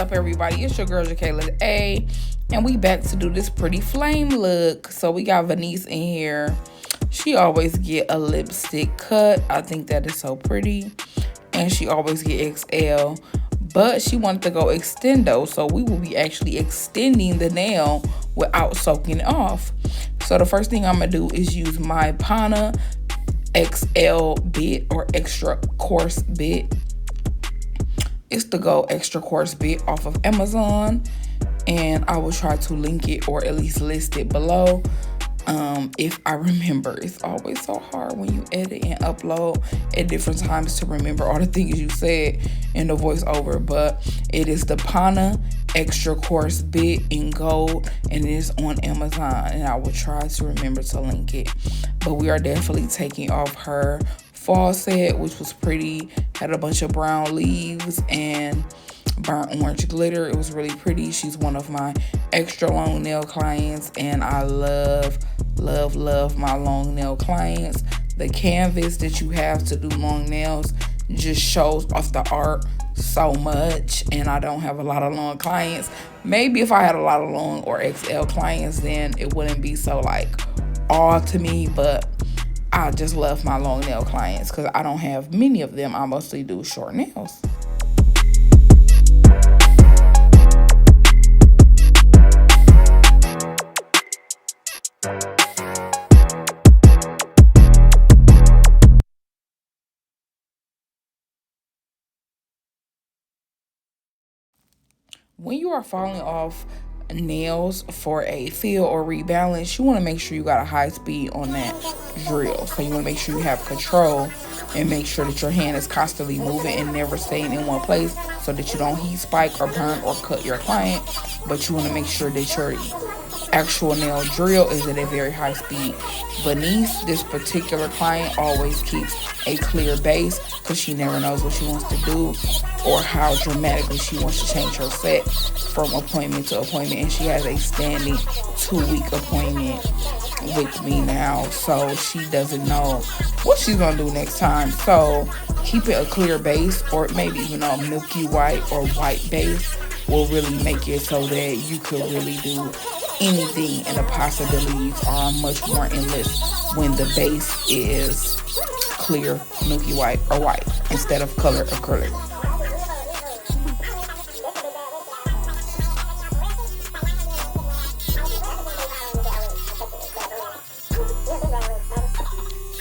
up, everybody? It's your girl Jacayla A, and we back to do this pretty flame look. So we got Venice in here. She always get a lipstick cut. I think that is so pretty, and she always get XL, but she wanted to go extendo, so we will be actually extending the nail without soaking it off. So the first thing I'm gonna do is use my Pana XL bit or extra coarse bit. It's the Go extra coarse bit off of Amazon, and I will try to link it or at least list it below if I remember. It's always so hard when you edit and upload at different times to remember all the things you said in the voiceover, but it is the Pana extra coarse bit in gold, and it is on Amazon, and I will try to remember to link it. But we are definitely taking off her fall set, which was pretty, had a bunch of brown leaves and burnt orange glitter. It was really pretty. She's one of my extra long nail clients, and I love my long nail clients. The canvas that you have to do long nails just shows off the art so much, and I don't have a lot of long clients. Maybe if I had a lot of long or XL clients, then it wouldn't be so like all to me, but I just love my long nail clients because I don't have many of them. I mostly do short nails. When you are falling off nails for a fill or rebalance, you want to make sure you got a high speed on that drill. So you want to make sure you have control and make sure that your hand is constantly moving and never staying in one place so that you don't heat spike or burn or cut your client. But you want to make sure that your actual nail drill is at a very high speed. Venice, this particular client, always keeps a clear base because she never knows what she wants to do or how dramatically she wants to change her set from appointment to appointment, and she has a standing 2-week appointment with me now, so she doesn't know what she's gonna do next time. So keep it a clear base, or maybe even a milky white or white base will really make it so that you could really do anything, and the possibilities are much more endless when the base is clear, milky white, or white instead of color acrylic.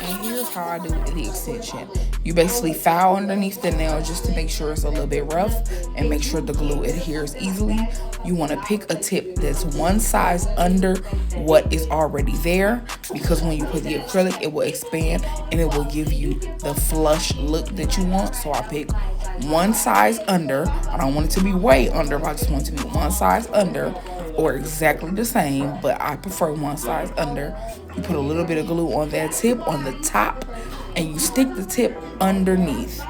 And here's how I do the extension. You basically file underneath the nail just to make sure it's a little bit rough and make sure the glue adheres easily. You want to pick a tip that's one size under what is already there, because when you put the acrylic, it will expand and it will give you the flush look that you want. So I pick one size under. I don't want it to be way under, but I just want it to be one size under or exactly the same, but I prefer one size under. You put a little bit of glue on that tip on the top, and you stick the tip underneath,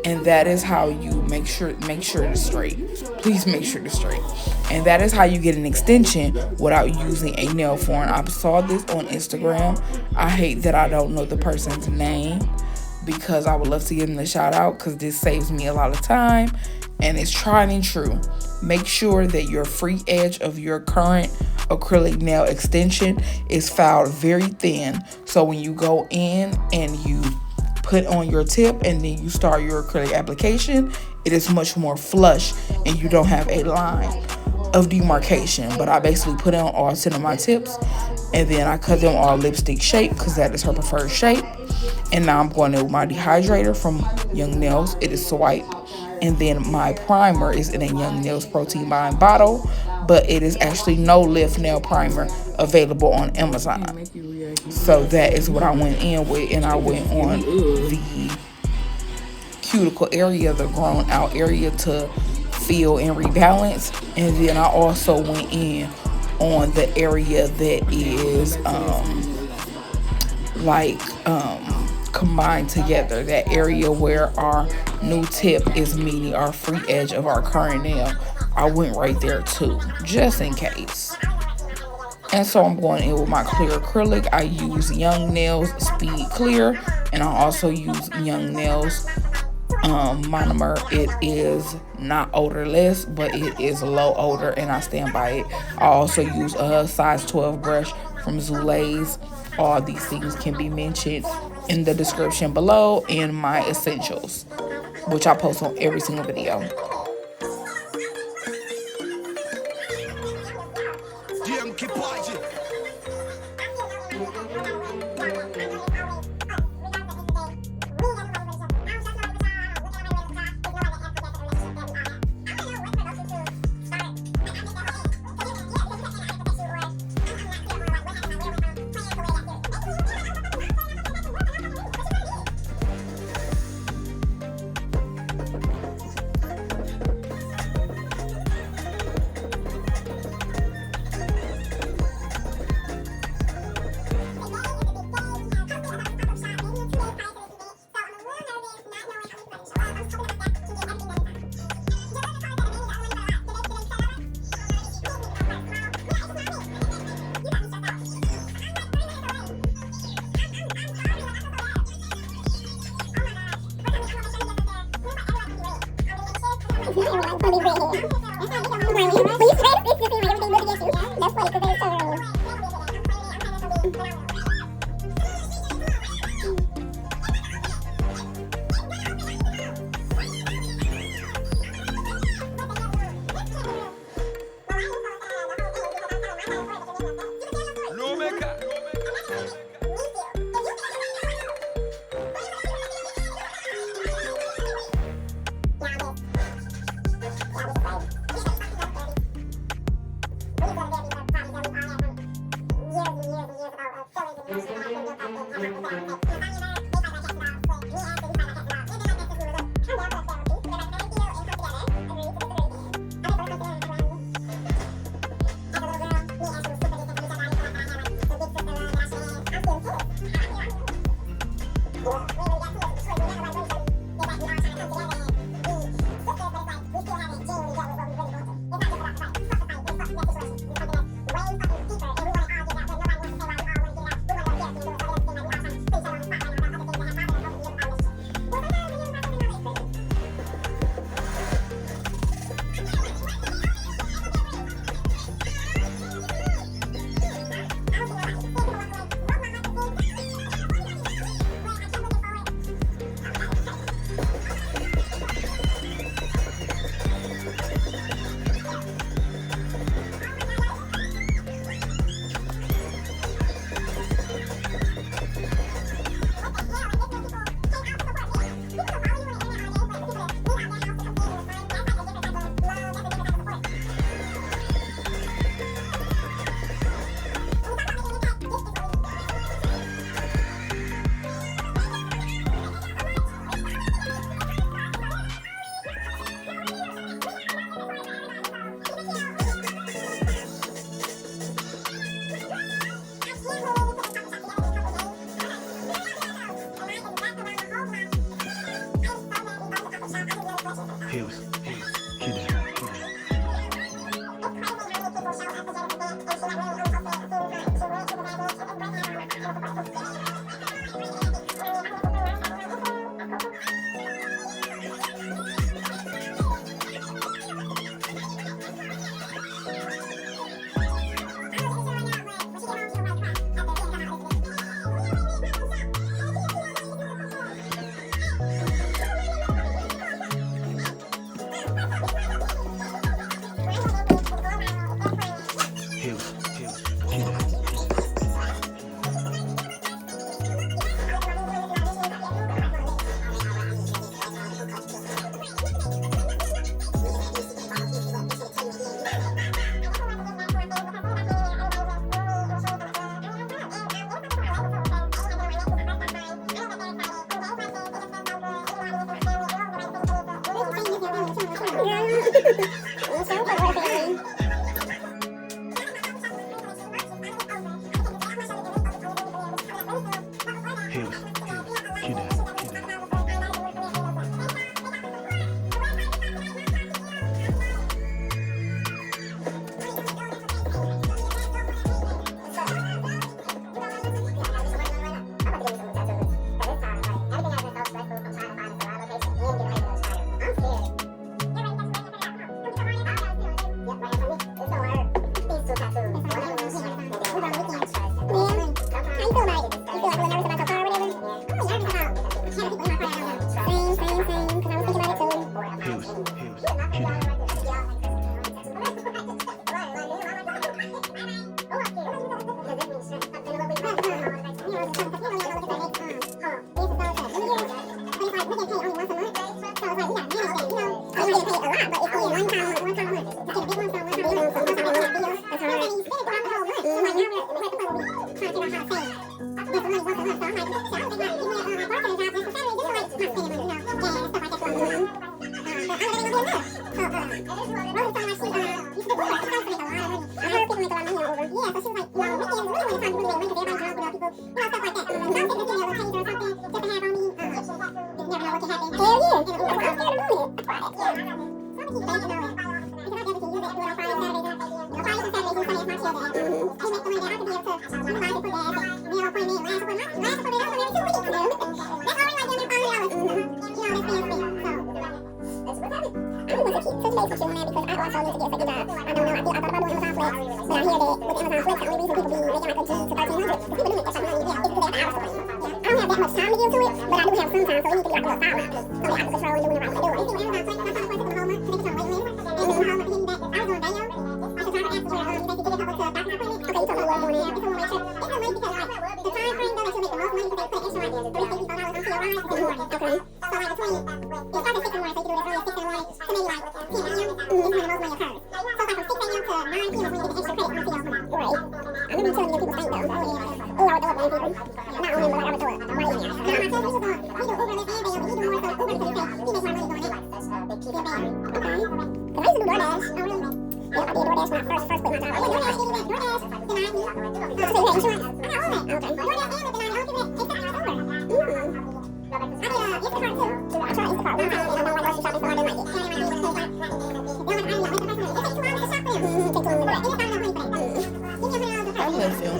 and that is how you make sure it's straight. Please make sure it's straight. And that is how you get an extension without using a nail form. I saw this on Instagram. I hate that I don't know the person's name because I would love to give them a shout out, because this saves me a lot of time and it's tried and true. Make sure that your free edge of your current acrylic nail extension is filed very thin, so when you go in and you put on your tip and then you start your acrylic application, it is much more flush and you don't have a line of demarcation. But I basically put on all 10 of my tips, and then I cut them all lipstick shape because that is her preferred shape. And now I'm going in with my dehydrator from Young Nails. It is Swipe. And then my primer is in a Young Nails Protein Mind bottle, but it is actually no lift nail primer available on Amazon. So that is what I went in with, and I went on the cuticle area, the grown out area, to feel and rebalance. And then I also went in on the area that is combined together, that area where our new tip is meeting our free edge of our current nail. I went right there too, just in case. And so I'm going in with my clear acrylic. I use Young Nails Speed Clear, and I also use Young Nails Monomer. It is not odorless, but it is low odor, and I stand by it. I also use a size 12 brush from Zulay's. All these things can be mentioned in the description below and my essentials, which I post on every single video.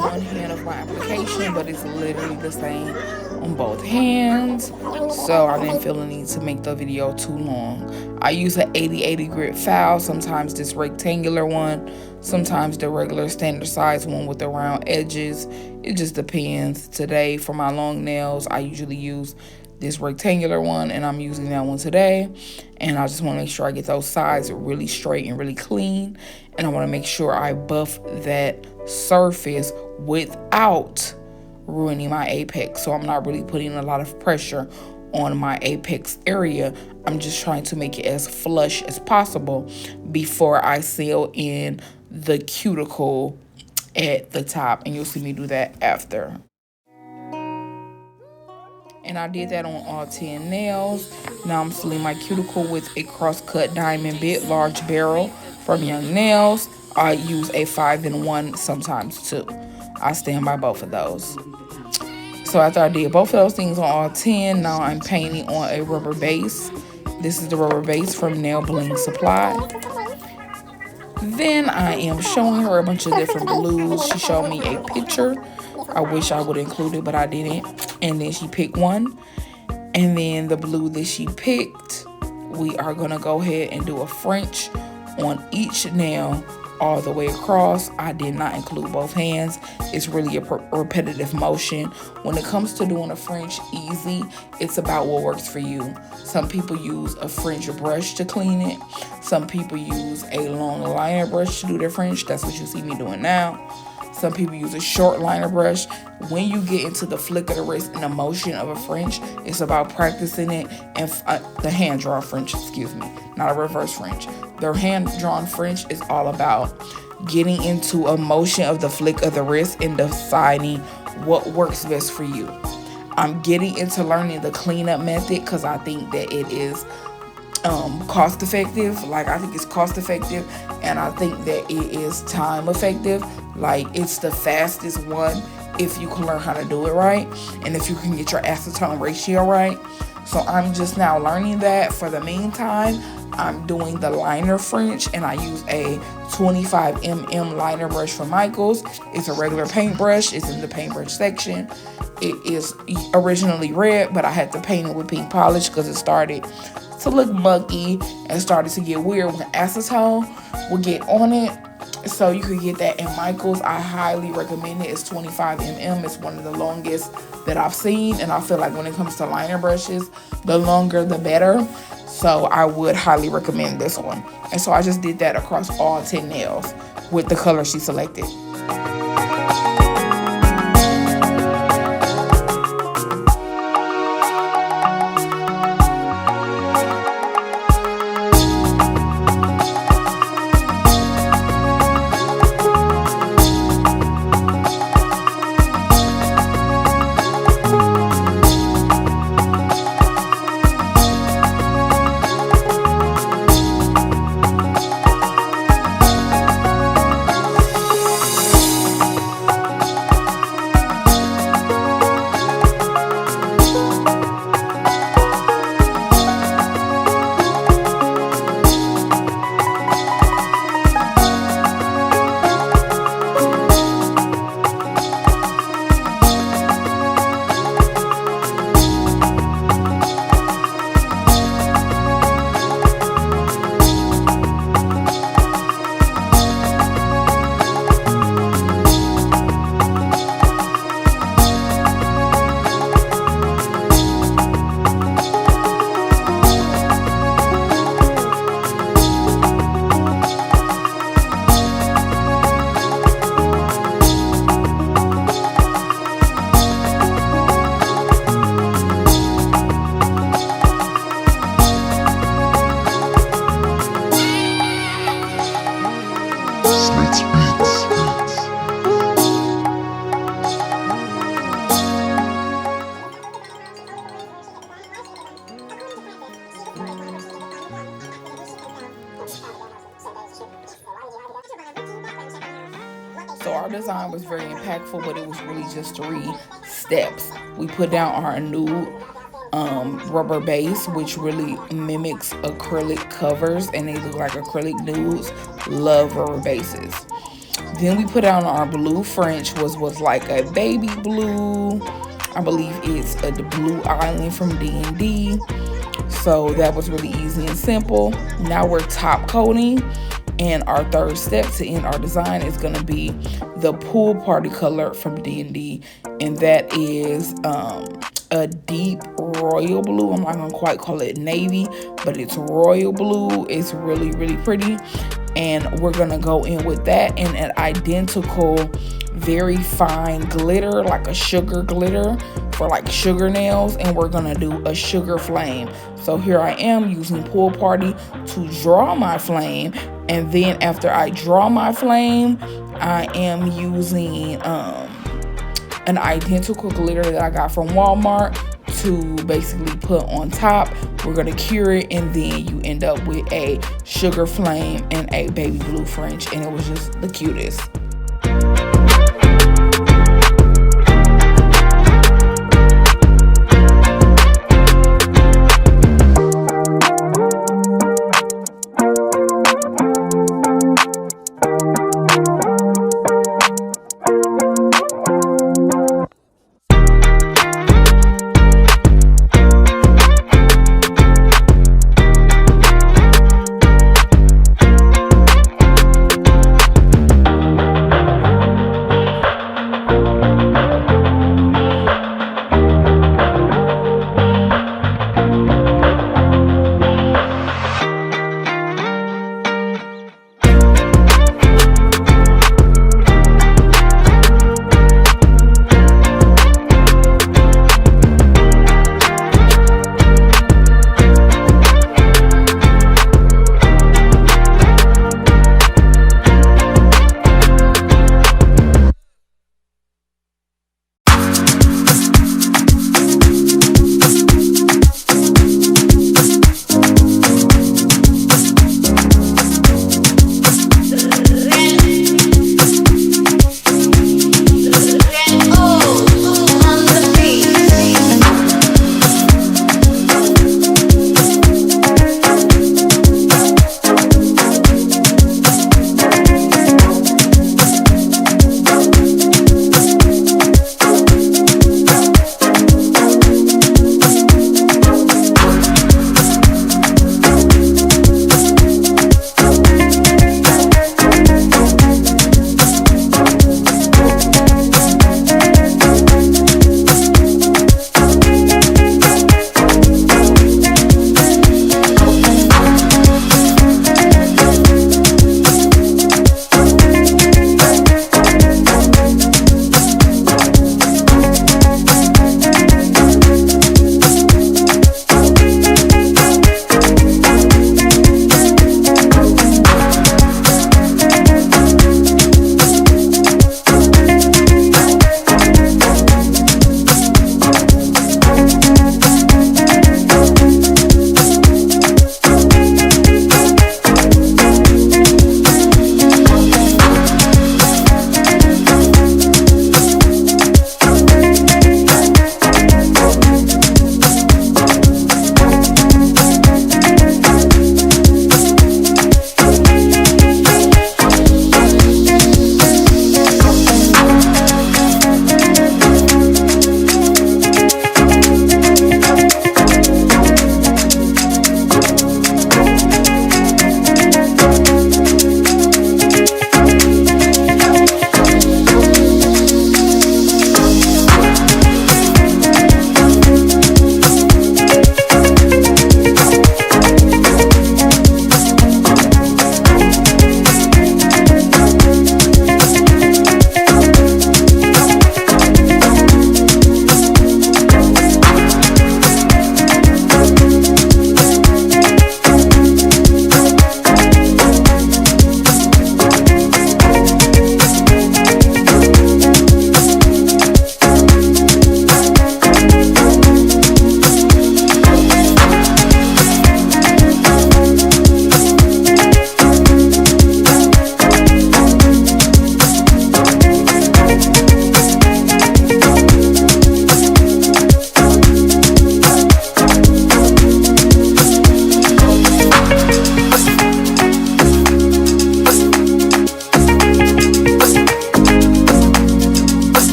One hand of my application, but it's literally the same on both hands, so I didn't feel the need to make the video too long. I use an 80/80 grit file, sometimes this rectangular one, sometimes the regular standard size one with the round edges. It just depends. Today for my long nails I usually use this rectangular one, and I'm using that one today. And I just want to make sure I get those sides really straight and really clean, and I want to make sure I buff that surface without ruining my apex. So I'm not really putting a lot of pressure on my apex area. I'm just trying to make it as flush as possible before I seal in the cuticle at the top, and you'll see me do that after. And I did that on all 10 nails. Now I'm sealing my cuticle with a cross-cut diamond bit large barrel from Young Nails. I use a 5-in-1 sometimes too. I stand by both of those. So after I did both of those things on all 10, now I'm painting on a rubber base. This is the rubber base from Nail Bling Supply. Then I am showing her a bunch of different blues. She showed me a picture. I wish I would include it, but I didn't. And then she picked one. And then the blue that she picked, we are going to go ahead and do a French on each nail all the way across. I did not include both hands. It's really a repetitive motion. When it comes to doing a French easy, it's about what works for you. Some people use a French brush to clean it. Some people use a long liner brush to do their French. That's what you see me doing now. Some people use a short liner brush. When you get into the flick of the wrist and the motion of a French, it's about practicing it. And the hand-drawn French, excuse me, not a reverse French. The hand-drawn French is all about getting into a motion of the flick of the wrist and deciding what works best for you. I'm getting into learning the cleanup method because I think that it is cost effective. Like, I think it's cost effective, and I think that it is time effective. Like, it's the fastest one if you can learn how to do it right, and if you can get your acetone ratio right. So I'm just now learning that. For the meantime, I'm doing the liner French, and I use a 25mm liner brush from Michaels. It's a regular paintbrush. It's in the paintbrush section. It is originally red, but I had to paint it with pink polish because it started to look mucky and started to get weird when acetone would get on it. So you could get that in Michaels. I highly recommend it. It's 25mm. It's one of the longest that I've seen, and I feel like when it comes to liner brushes, the longer the better. So I would highly recommend this one. And so I just did that across all 10 nails with the color she selected. So our design was very impactful, but it was really just 3 steps. We put down our nude rubber base, which really mimics acrylic covers, and they look like acrylic nudes. Love rubber bases. Then we put down our blue French, was like a baby blue. I believe it's the Blue Island from D&D. So that was really easy and simple. Now we're top coating. And our third step to end our design is going to be the pool party color from D&D. And that is a deep royal blue. I'm not going to quite call it navy, but it's royal blue. It's really, really pretty. And we're going to go in with that in an identical, very fine glitter, like a sugar glitter for like sugar nails. And we're going to do a sugar flame. So here I am using Pool Party to draw my flame. And then after I draw my flame, I am using an identical glitter that I got from Walmart to basically put on top. We're going to cure it, and then you end up with a sugar flame and a baby blue French. And it was just the cutest.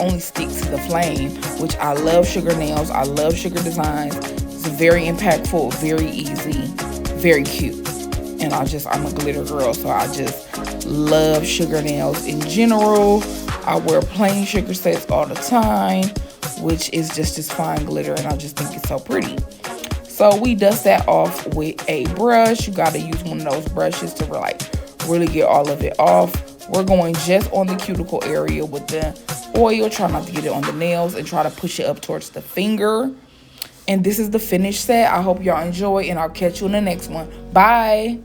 only stick to the flame, which I love sugar nails. I love sugar designs. It's very impactful, very easy, very cute. And I'm a glitter girl, so I just love sugar nails in general. I wear plain sugar sets all the time, which is just as fine glitter, and I just think it's so pretty. So we dust that off with a brush. You gotta use one of those brushes to really get all of it off. We're going just on the cuticle area with the oil. Try not to get it on the nails and try to push it up towards the finger. And this is the finished set. I hope y'all enjoy, and I'll catch you in the next one. Bye.